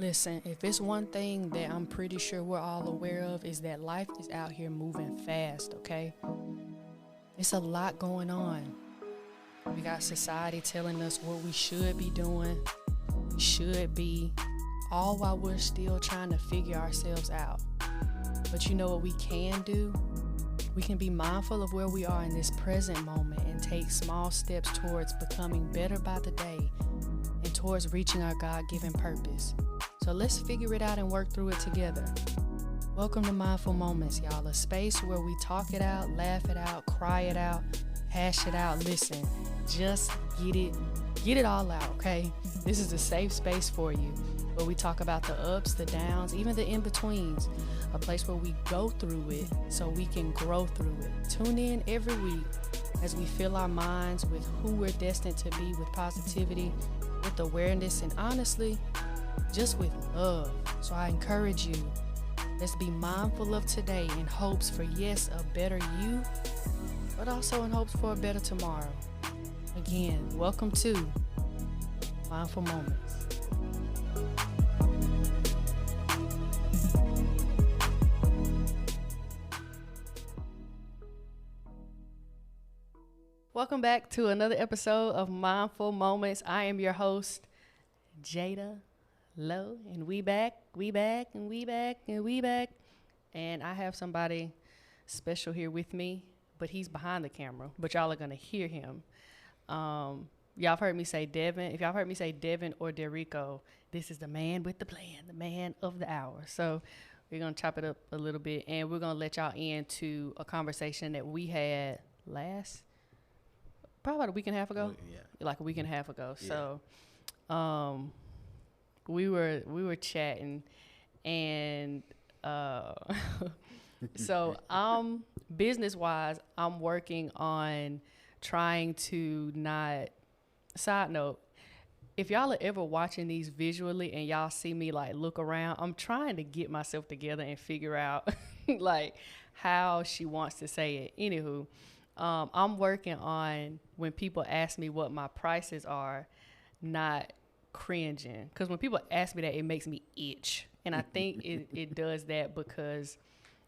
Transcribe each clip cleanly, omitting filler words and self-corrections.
Listen, if it's one thing that I'm pretty sure we're all aware of is that life is out here moving fast, okay? It's a lot going on. We got society telling us what we should be doing, we should be, all while we're still trying to figure ourselves out. But you know what we can do? We can be mindful of where we are in this present moment and take small steps towards becoming better by the day and towards reaching our God-given purpose. So let's figure it out and work through it together. Welcome to Mindful Moments, y'all. A space where we talk it out, laugh it out, cry it out, hash it out. Listen, just get it all out, okay? This is a safe space for you, where we talk about the ups, the downs, even the in-betweens. A place where we go through it so we can grow through it. Tune in every week as we fill our minds with who we're destined to be, with positivity, with awareness, and honestly, just with love. So I encourage you, let's be mindful of today in hopes for, yes, a better you, but also in hopes for a better tomorrow. Again, welcome to Mindful Moments. Welcome back to another episode of Mindful Moments. I am your host, Jada Lowe, and we back. And I have somebody special here with me, but he's behind the camera, but y'all are going to hear him. Y'all have heard me say Devin. If y'all heard me say Devin or Derico, this is the man with the plan, the man of the hour. So we're going to chop it up a little bit, and we're going to let y'all into a conversation that we had probably about a week and a half ago. Yeah. Like a week and a half ago. Yeah. So we were chatting, and so business wise, I'm working on trying to not, side note, if y'all are ever watching these visually and y'all see me like look around, I'm trying to get myself together and figure out like how she wants to say it. Anywho, I'm working on, when people ask me what my prices are, not cringing. Because when people ask me that, it makes me itch. And I think it does that because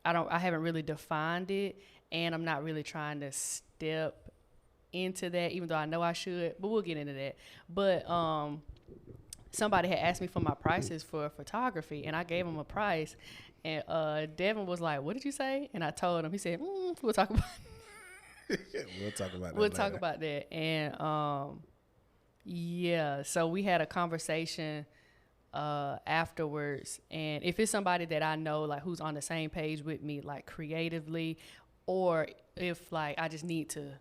I haven't really defined it, and I'm not really trying to step into that, even though I know I should, but we'll get into that. But somebody had asked me for my prices for photography, and I gave him a price, and Devin was like, "What did you say?" And I told him. He said, "We'll talk about We'll talk about that. We'll talk about that." And yeah, so we had a conversation afterwards, and if it's somebody that I know, like, who's on the same page with me, like creatively, or if like I just need to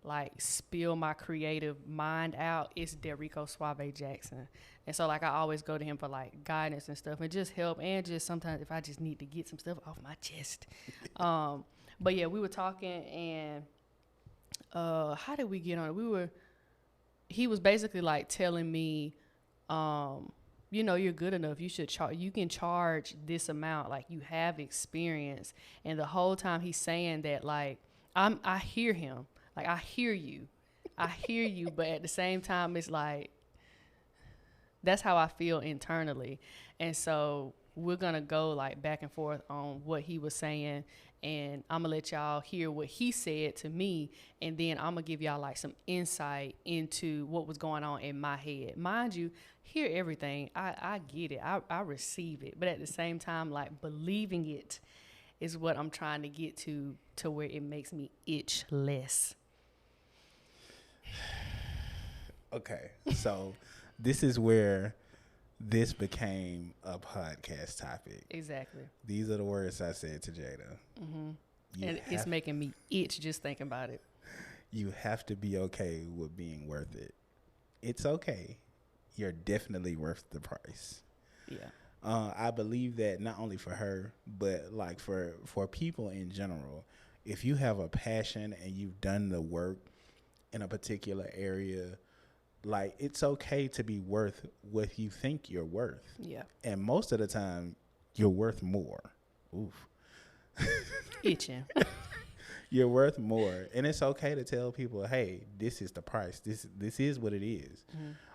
like spill my creative mind out, it's Devin Jackson. And so like I always go to him for like guidance and stuff and just help, and just sometimes if I just need to get some stuff off my chest. But yeah, we were talking, and how did we get on it? He was basically like telling me, you're good enough. You should you can charge this amount. Like, you have experience. And the whole time he's saying that, like, I hear him. Like, I hear you. But at the same time, it's like, that's how I feel internally. And so we're going to go like back and forth on what he was saying, and I'm going to let y'all hear what he said to me, and then I'm going to give y'all like some insight into what was going on in my head. Mind you, hear everything. I get it. I receive it. But at the same time, like, believing it is what I'm trying to get to where it makes me itch less. Okay, so this is where this became a podcast topic. Exactly. These are the words I said to Jada. Mm-hmm. And it's making me itch just thinking about it. You have to be okay with being worth it. It's okay. You're definitely worth the price. Yeah. I believe that not only for her, but like for people in general. If you have a passion and you've done the work in a particular area, like, it's okay to be worth what you think you're worth. Yeah. And most of the time, you're worth more. Oof. Itching. You're worth more. And it's okay to tell people, hey, this is the price. This is what it is.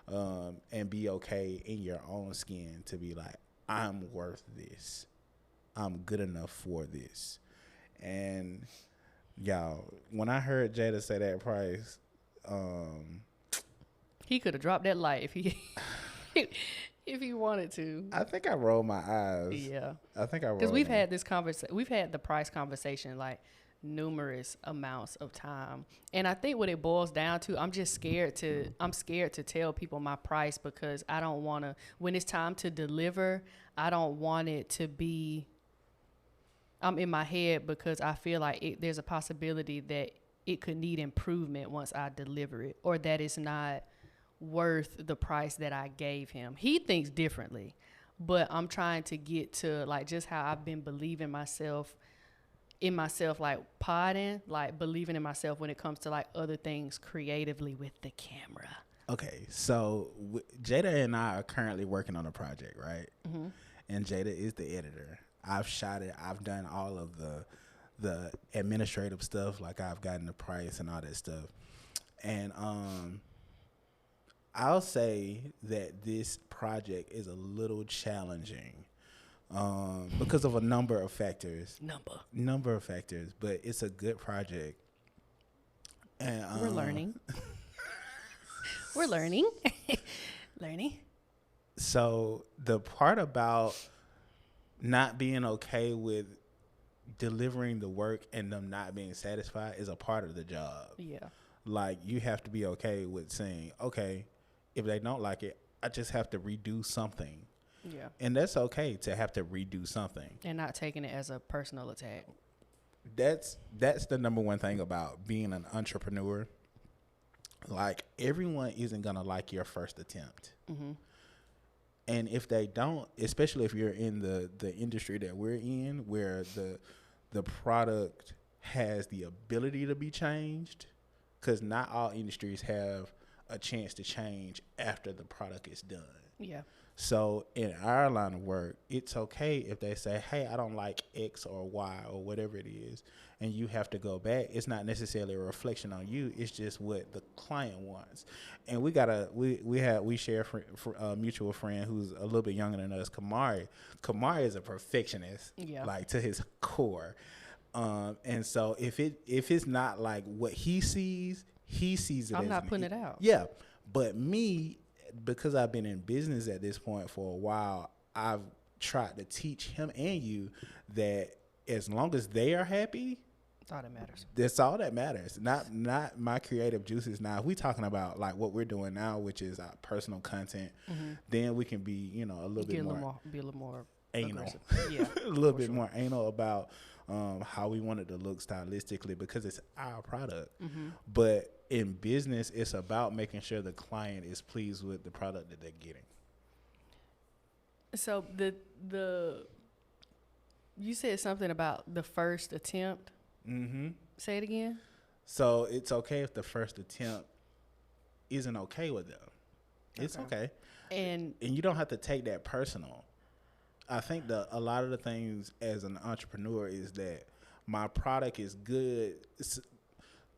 and be okay in your own skin to be like, I'm worth this. I'm good enough for this. And y'all, when I heard Jada say that price, he could have dropped that light if he if he wanted to. I think I rolled my eyes. Yeah, I think I rolled. because we've had this conversation. We've had the price conversation like numerous amounts of time, and I think what it boils down to, I'm scared to tell people my price because I don't want to. When it's time to deliver, I don't want it to be. I'm in my head because I feel like there's a possibility that it could need improvement once I deliver it, or that it's not worth the price that I gave him. He thinks differently, but I'm trying to get to like just how I've been believing in myself, like podding, like believing in myself when it comes to like other things creatively with the camera. Okay, so Jada and I are currently working on a project, right? Mm-hmm. And Jada is the editor. I've shot it. I've done all of the administrative stuff, like I've gotten the price and all that stuff. And I'll say that this project is a little challenging because of a number of factors. Number of factors, but it's a good project. And we're learning. We're learning. Learning. So the part about not being okay with delivering the work and them not being satisfied is a part of the job. Yeah. Like you have to be okay with saying, okay, if they don't like it, I just have to redo something. Yeah. And that's okay to have to redo something. And not taking it as a personal attack. That's the number one thing about being an entrepreneur. Like everyone isn't going to like your first attempt. Mm-hmm. And if they don't, especially if you're in the industry that we're in, where the product has the ability to be changed, because not all industries have a chance to change after the product is done. Yeah. So in our line of work, it's okay if they say, hey, I don't like X or Y or whatever it is, and you have to go back. It's not necessarily a reflection on you. It's just what the client wants. And we share a mutual friend who's a little bit younger than us, Kamari. Kamari is a perfectionist, like to his core. And so if it's not like what he sees it. I'm not putting it out. Yeah. But me, because I've been in business at this point for a while, I've tried to teach him and you that as long as they are happy, that's all that matters. That's all that matters. Not my creative juices. Now, if we talking about like what we're doing now, which is our personal content, then we can be, a little bit more anal. Yeah, a little bit more anal about how we want it to look stylistically because it's our product. Mm-hmm. But in business, it's about making sure the client is pleased with the product that they're getting. So you said something about the first attempt. Mm-hmm. Say it again. So it's okay if the first attempt isn't okay with them. It's okay. And you don't have to take that personal. I think a lot of the things as an entrepreneur is that my product is good.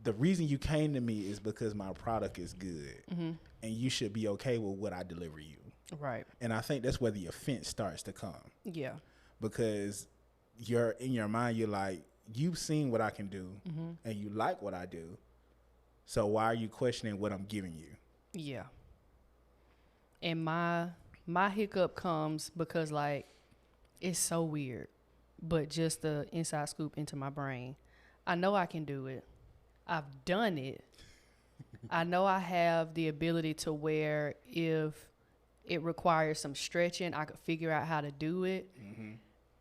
The reason you came to me is because my product is good, and you should be okay with what I deliver you. Right. And I think that's where the offense starts to come. Yeah. Because you're in your mind, you're like, you've seen what I can do, and you like what I do. So why are you questioning what I'm giving you? Yeah. And my hiccup comes because like it's so weird, but just the inside scoop into my brain. I know I can do it. I've done it. I know I have the ability to where if it requires some stretching, I could figure out how to do it. Mm-hmm.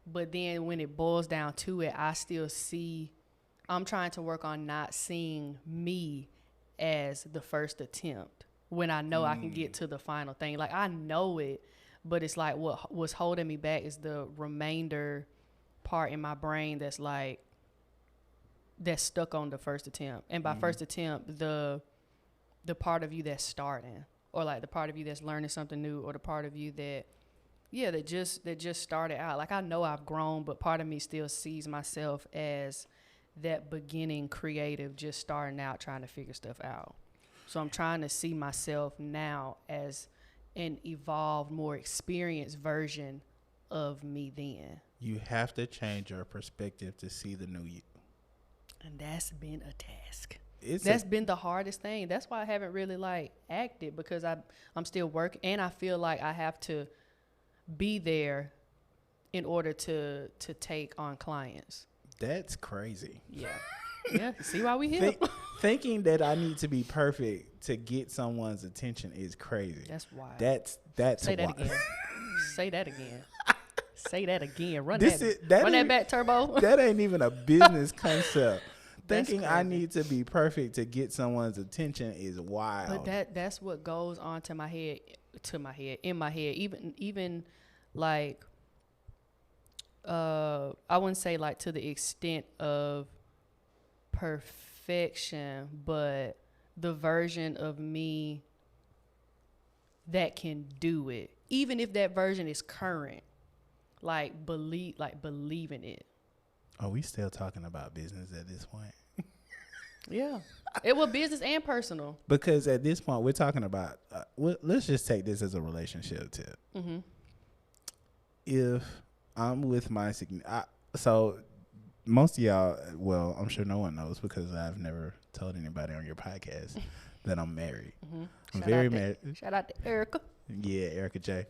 But then when it boils down to it, I'm trying to work on not seeing me as the first attempt when I know I can get to the final thing. Like I know it, but it's like what was holding me back is the remainder part in my brain that's stuck on the first attempt. And by first attempt, the part of you that's starting, or like the part of you that's learning something new, or the part of you that just started out. Like I know I've grown, but part of me still sees myself as that beginning creative, just starting out trying to figure stuff out. So I'm trying to see myself now as an evolved, more experienced version of me then. You have to change your perspective to see the new you. And that's been a task. It's That's been the hardest thing. That's why I haven't really like acted, because I'm still working, and I feel like I have to be there in order to take on clients. That's crazy. Yeah. Yeah. See why we here? Thinking that I need to be perfect to get someone's attention is crazy. That's wild. That's Say that wild. again. Say that again. Say that again. Run Run that back, Turbo. That ain't even a business concept. That's Thinking crazy. I need to be perfect to get someone's attention is wild. But that's what goes on in my head. Even like, I wouldn't say like to the extent of perfection, but the version of me that can do it, even if that version is current, believe in it. Are we still talking about business at this point? Yeah. It was business and personal. Because at this point, we're talking about, let's just take this as a relationship tip. Mm-hmm. If I'm with my, so most of y'all, well, I'm sure no one knows because I've never told anybody on your podcast that I'm married. Mm-hmm. I'm very married. Shout out to Erica. Yeah, Erica J.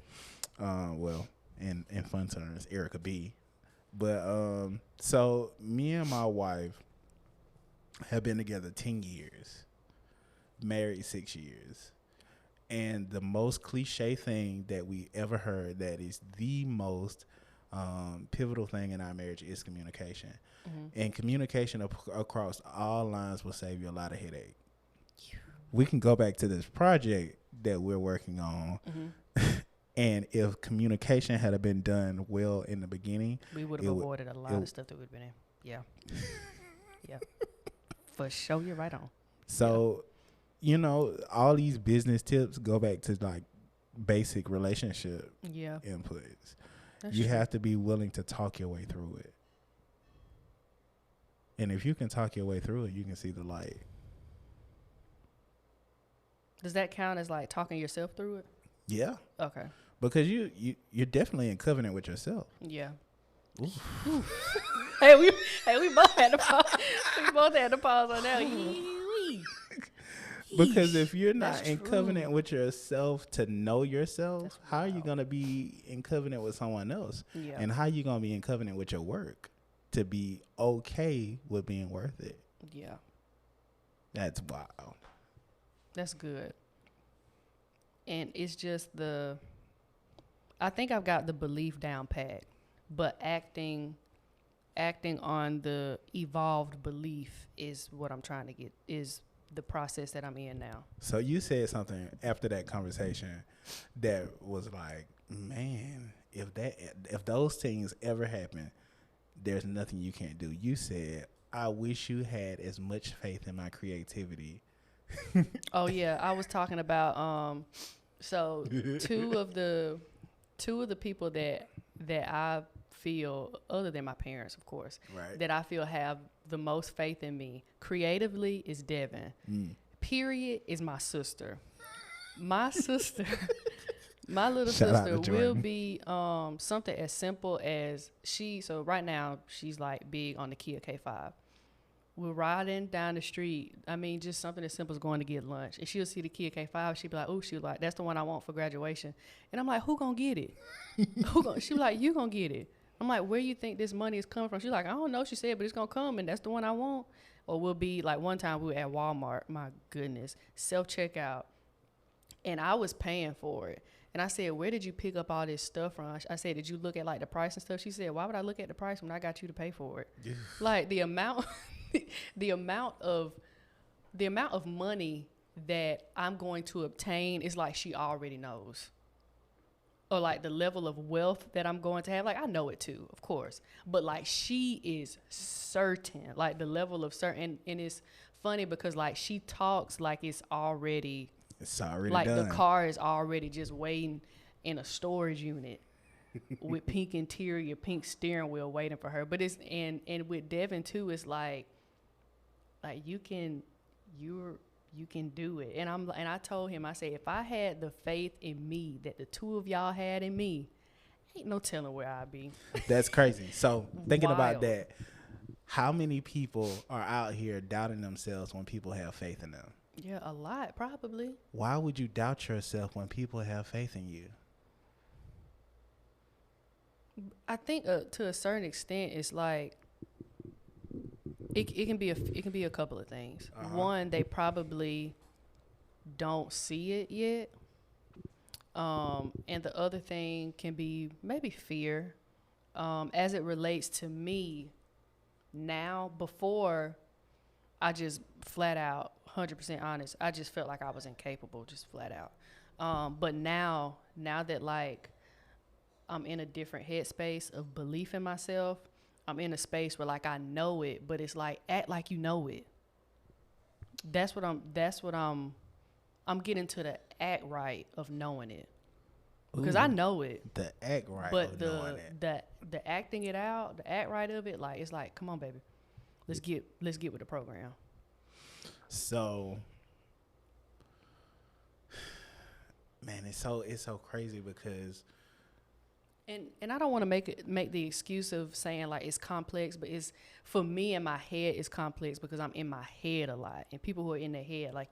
Well, in fun terms, Erica B. But so me and my wife have been together 10 years, married 6 years. And the most cliche thing that we ever heard that is the most pivotal thing in our marriage is communication. Mm-hmm. And communication across all lines will save you a lot of headache. We can go back to this project that we're working on. Mm-hmm. And if communication had been done well in the beginning, we would have avoided a lot of stuff that we've been in. Yeah. Yeah. For sure, you're right on. So, you know, all these business tips go back to like basic relationship inputs. That's you true. Have to be willing to talk your way through it. And if you can talk your way through it, you can see the light. Does that count as like talking yourself through it? Yeah. Okay. Because you're definitely in covenant with yourself. Yeah. Hey, we both had to pause. We both had to pause on that. Because if you're not in covenant with yourself to know yourself, how are you going to be in covenant with someone else? Yeah. And how are you going to be in covenant with your work to be okay with being worth it? Yeah. That's wild. That's good. And it's just I think I've got the belief down pat, but acting on the evolved belief is what I'm trying to get, is the process that I'm in now. So you said something after that conversation that was like, man, if those things ever happen, there's nothing you can't do. You said, I wish you had as much faith in my creativity. Oh yeah, I was talking about so two of the people that I feel, other than my parents, of course, right, that I feel have the most faith in me creatively is Devin. Period is my sister. My sister, my little sister will be something as simple as so right now she's like big on the Kia K5. We're riding down the street. I mean, just something as simple as going to get lunch. And she'll see the Kia K5. She'll be like, oh, she'll like, that's the one I want for graduation. And I'm like, who gonna get it? She'll be like, you gonna get it. I'm like, where you think this money is coming from? She's like, I don't know. She said, but it's gonna come, and that's the one I want. Or we'll be like, one time we were at Walmart. My goodness, self-checkout. And I was paying for it. And I said, where did you pick up all this stuff from? I said, did you look at like the price and stuff? She said, why would I look at the price when I got you to pay for it? Yeah. Like the amount the amount of money that I'm going to obtain is like she already knows. Or like the level of wealth that I'm going to have. Like I know it too, of course. But like she is certain. Like the level of certain. And it's funny because like she talks like it's already like done. The car is already just waiting in a storage unit with pink interior, pink steering wheel waiting for her. But it's and with Devin too, it's like you're You can do it. And I told him, I said, if I had the faith in me that the two of y'all had in me, ain't no telling where I'd be. That's crazy. So thinking about Wild. that, how many people are out here doubting themselves when people have faith in them? Yeah, a lot, probably. Why would you doubt yourself when people have faith in you? I think to a certain extent, it's like it can be a couple of things. One, they probably don't see it yet, and the other thing can be maybe fear, as it relates to me. Now, before, I just flat out 100% honest. I just felt like I was incapable, just flat out. But now that like I'm in a different headspace of belief in myself. I'm in a space where like I know it, but it's like act like you know it. That's what I'm getting to the act right of knowing it. Because I know it. The act right but of knowing it. the acting it out, the act right of it, like it's like, come on baby. Let's get with the program. So man, it's so crazy because And I don't want to make the excuse of saying like it's complex, but it's for me in my head it's complex because I'm in my head a lot. And people who are in their head, like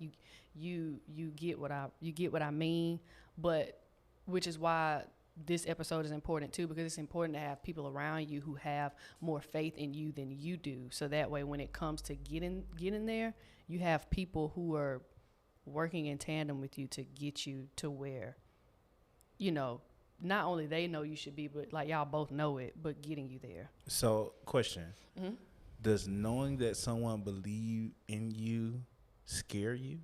you get what I mean, but which is why this episode is important too, because it's important to have people around you who have more faith in you than you do. So that way when it comes to getting there, you have people who are working in tandem with you to get you to where, you know, not only they know you should be, but like y'all both know it, but getting you there. So, question. Mm-hmm. Does knowing that someone believes in you scare you?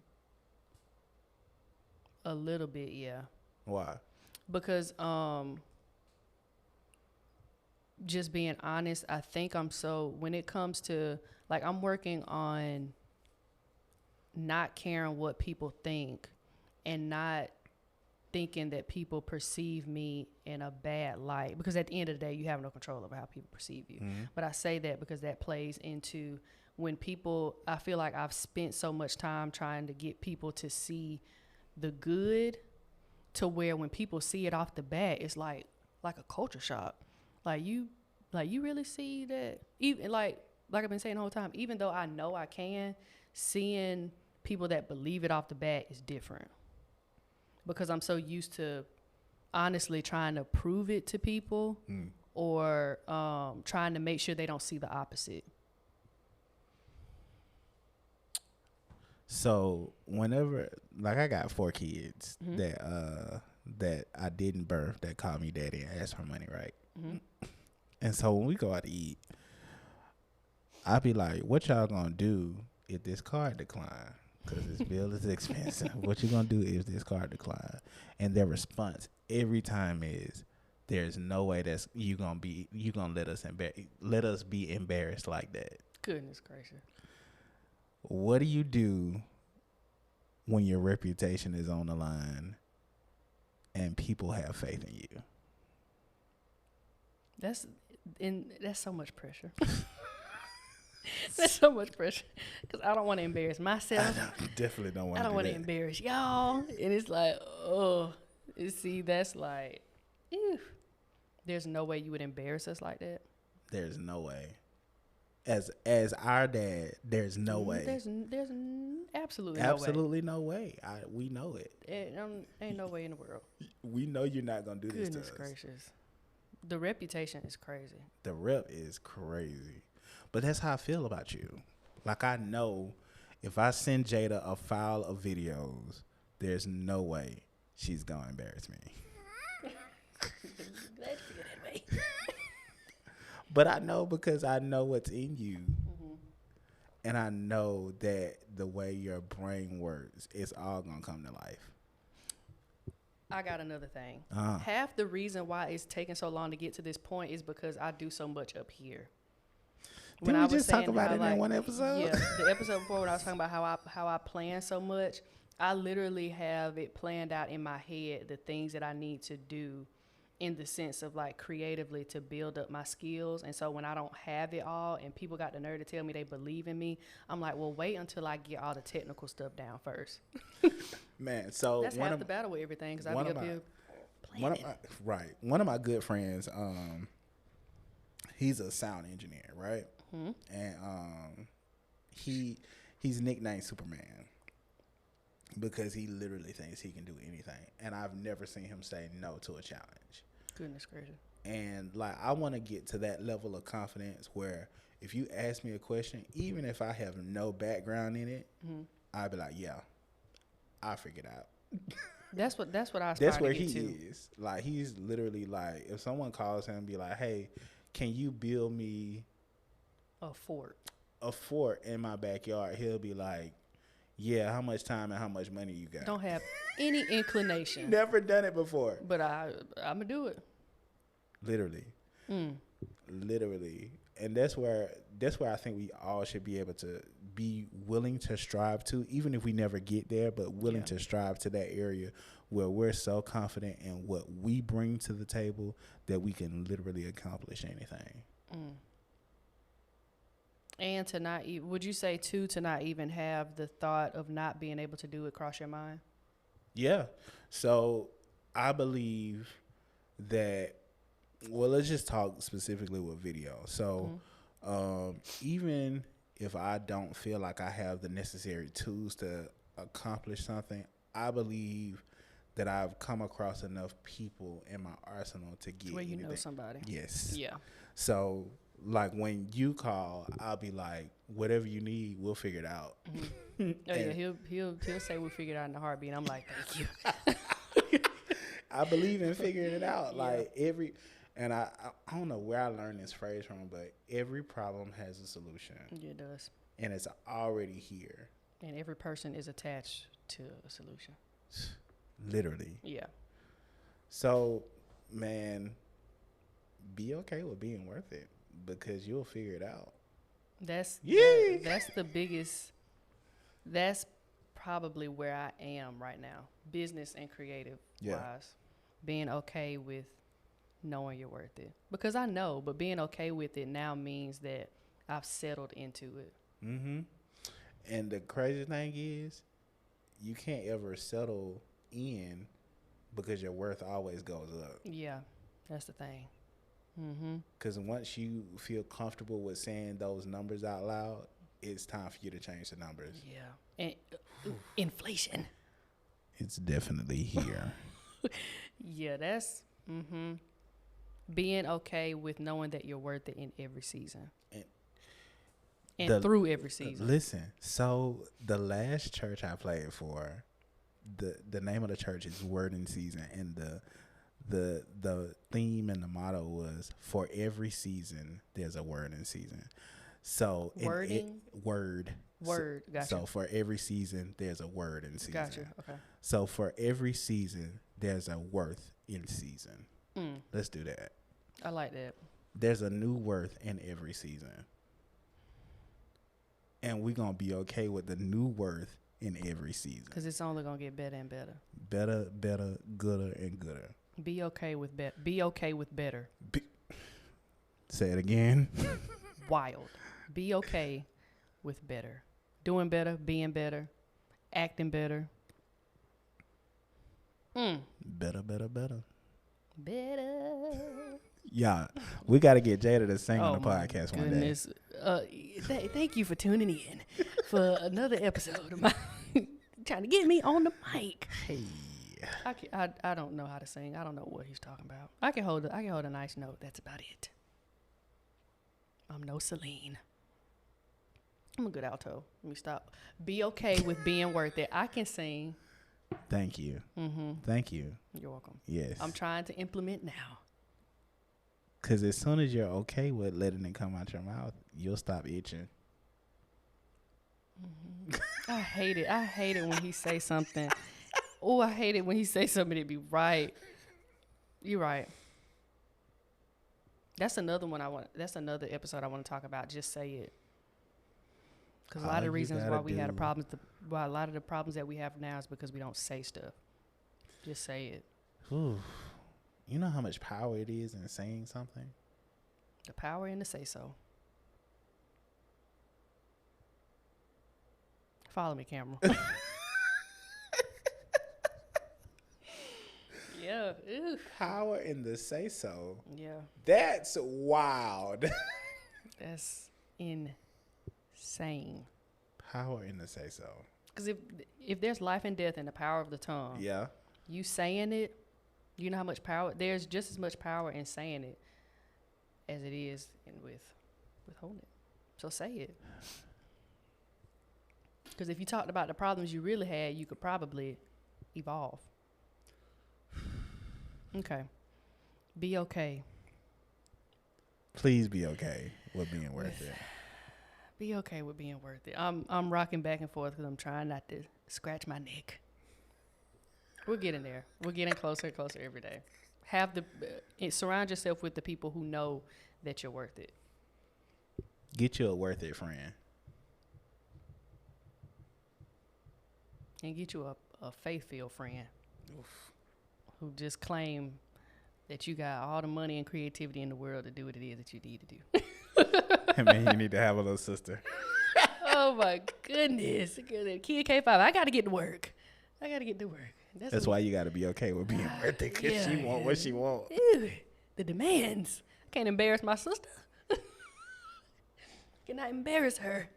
A little bit, yeah. Why? Because just being honest, I think when it comes to, like, I'm working on not caring what people think and not thinking that people perceive me in a bad light, because at the end of the day you have no control over how people perceive you. Mm-hmm. But I say that because that plays into when people, I feel like I've spent so much time trying to get people to see the good, to where when people see it off the bat, it's like a culture shock. Like you really see that? Even like I've been saying the whole time, even though I know I can, seeing people that believe it off the bat is different. Because I'm so used to honestly trying to prove it to people or trying to make sure they don't see the opposite. So whenever, like, I got 4 kids that I didn't birth that call me daddy and ask for money, right? Mm-hmm. And so when we go out to eat, I be like, what y'all gonna do if this card decline? Because this bill is expensive. What you gonna do if this card decline? And their response every time is, "There's no way that's you gonna let us be embarrassed like that." Goodness gracious! What do you do when your reputation is on the line and people have faith in you? That's so much pressure. That's so much pressure because I don't want to embarrass myself. Definitely don't want to. I don't want to embarrass y'all, and it's like, oh, see, that's like, ew. There's no way you would embarrass us like that. There's no way. As our dad, there's no way. There's absolutely no way. We know it. Ain't no way in the world. We know you're not gonna do this to us. Goodness gracious, the reputation is crazy. The rep is crazy. But that's how I feel about you. Like, I know if I send Jada a file of videos, there's no way she's going to embarrass me. Glad you feel that way. But I know because I know what's in you. Mm-hmm. And I know that the way your brain works, it's all going to come to life. I got another thing. Half the reason why it's taking so long to get to this point is because I do so much up here. Didn't we just talk about it in one episode? Yeah, the episode before when I was talking about how I plan so much, I literally have it planned out in my head, the things that I need to do in the sense of like creatively to build up my skills. And so when I don't have it all and people got the nerve to tell me they believe in me, I'm like, well, wait until I get all the technical stuff down first. Man, so that's half the battle with everything, because I be up here planning. One of my good friends, he's a sound engineer, right? Mm-hmm. And he's nicknamed Superman because he literally thinks he can do anything, and I've never seen him say no to a challenge. Goodness gracious. And like, I want to get to that level of confidence where if you ask me a question, even if I have no background in it, Mm-hmm. I'd be like, yeah, I'll figure it out. That's what I aspire That's where to get he to. is. Like, he's literally like, if someone calls him and be like, hey, can you build me A fort in my backyard? He'll be like, yeah, how much time and how much money you got? Don't have any inclination. Never done it before. But I'm going to do it. Literally. Literally. And that's where I think we all should be able to be willing to strive to, even if we never get there, but willing to strive to that area where we're so confident in what we bring to the table that we can literally accomplish anything. And to not, would you say too, to not even have the thought of not being able to do it cross your mind? Yeah. So I believe that, well, let's just talk specifically with video. So even if I don't feel like I have the necessary tools to accomplish something, I believe that I've come across enough people in my arsenal to get where you anything. know somebody. Yes. Yeah. So like when you call, I'll be like, whatever you need, we'll figure it out. Oh yeah, he'll say we'll figure it out in a heartbeat. I'm like, thank you. I believe in figuring it out. Like and I don't know where I learned this phrase from, but every problem has a solution. Yeah, it does. And it's already here. And every person is attached to a solution. Literally. Yeah. So, man, be okay with being worth it because you'll figure it out. That's the biggest. That's probably where I am right now, business and creative wise. Being okay with knowing you're worth it, because I know, but being okay with it now means that I've settled into it. And the crazy thing is, you can't ever settle in because your worth always goes up. Yeah, that's the thing. Because once you feel comfortable with saying those numbers out loud, it's time for you to change the numbers. Yeah. And inflation. It's definitely here. Yeah, that's being okay with knowing that you're worth it in every season. And through every season. Listen, so the last church I played for, the name of the church is Word in Season, and the theme and the motto was, for every season there's a word in season. So wording? Word, gotcha. So for every season there's a word in season. Gotcha. Okay. So for every season there's a worth in season. Let's do that. I like that. There's a new worth in every season. And we're going to be okay with the new worth in every season. Because it's only going to get better and better. Better, gooder, and gooder. Be okay with better. Be okay with better. Say it again. Wild. Be okay with better. Doing better, being better, acting better. Better. Better. Yeah, we got to get Jada to sing on the podcast one day. Thank you for tuning in for another episode of my trying to get me on the mic. Hey, I don't know how to sing. I don't know what he's talking about. I can hold a nice note. That's about it. I'm no Celine. I'm a good alto. Let me stop. Be okay with being worth it. I can sing. Thank you. Thank you. You're welcome. Yes. I'm trying to implement now. Because as soon as you're okay with letting it come out your mouth, you'll stop itching. I hate it. I hate it when he say something. Oh, I hate it when he say something to be right. You're right. That's another one that's another episode I want to talk about. Just say it. Because a lot of the reasons why we had a lot of the problems that we have now is because we don't say stuff. Just say it. Ooh. You know how much power it is in saying something? The power in the say so. Follow me, camera. Yeah. Ew. Power in the say so. Yeah. That's wild. That's insane. Power in the say so. Because if there's life and death in the power of the tongue, Yeah. you saying it, you know how much power, there's just as much power in saying it as it is in withholding it. So say it. Because if you talked about the problems you really had, you could probably evolve. Okay. Be okay. Please be okay with being worth it. Be okay with being worth it. I'm rocking back and forth because I'm trying not to scratch my neck. We're getting there. We're getting closer and closer every day. Surround yourself with the people who know that you're worth it. Get you a worth it friend. And get you a faith-filled friend. Oof. Who just claim that you got all the money and creativity in the world to do what it is that you need to do. Hey man, you need to have a little sister. Oh my goodness. Kid K5, I got to get to work. That's why you got to be okay with being worth it, because she want what she want. Ew, the demands. I can't embarrass my sister. Cannot embarrass her.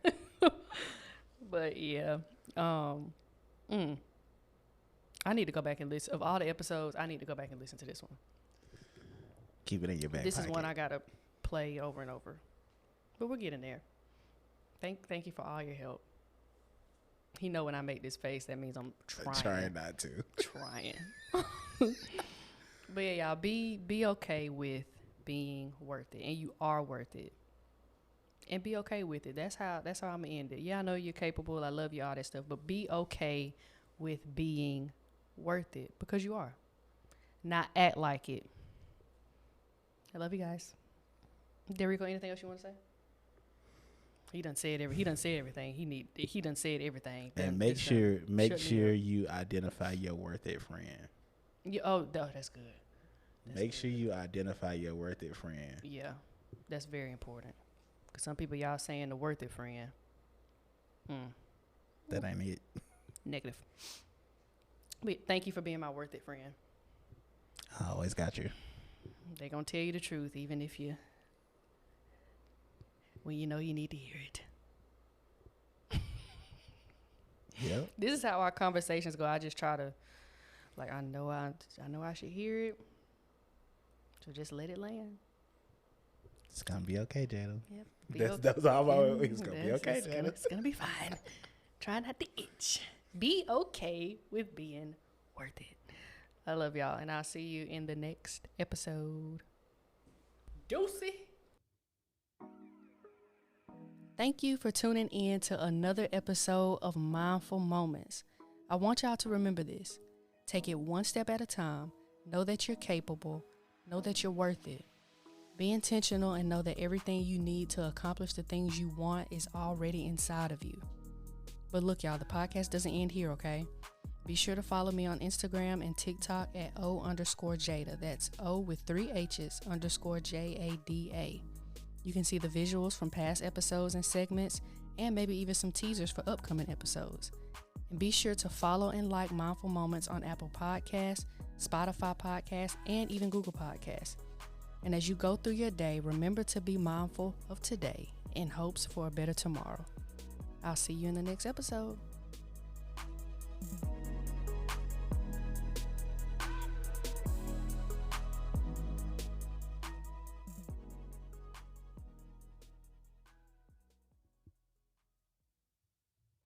But yeah. I need to go back and listen. Of all the episodes, I need to go back and listen to this one. Keep it in your back This pocket. is one I got to play over and over. But we're getting there. Thank you for all your help. He know when I make this face, that means I'm trying not to. Trying. But yeah, y'all, be okay with being worth it. And you are worth it. And be okay with it. That's how I'm going to end it. Yeah, I know you're capable. I love you, all that stuff. But be okay with being worth it, because you are. Not act like it. I love you guys. Derrico, anything else you want to say? He done said everything. He done said everything. And make sure you identify your worth it friend. That's good. Make sure you identify your worth it friend. Yeah, that's very important. Because some people, y'all saying the worth it friend. That ain't it. Negative. But thank you for being my worth it friend. I always got you. They gonna tell you the truth, even if when you know you need to hear it. Yep. This is how our conversations go. I just try to, I know I should hear it, so just let it land. It's gonna be okay, Jada. Yep. That's all I'm always. It's gonna be okay, Jada. It's gonna be fine. Try not to itch. Be okay with being worth it. I love y'all, and I'll see you in the next episode. Deucey. Thank you for tuning in to another episode of Mindful Moments. I want y'all to remember this. Take it one step at a time. Know that you're capable. Know that you're worth it. Be intentional and know that everything you need to accomplish the things you want is already inside of you. But look, y'all, the podcast doesn't end here, okay? Be sure to follow me on Instagram and TikTok at O_Jada. That's O with 3 H's _JADA. You can see the visuals from past episodes and segments, and maybe even some teasers for upcoming episodes. And be sure to follow and like Mindful Moments on Apple Podcasts, Spotify Podcasts, and even Google Podcasts. And as you go through your day, remember to be mindful of today in hopes for a better tomorrow. I'll see you in the next episode.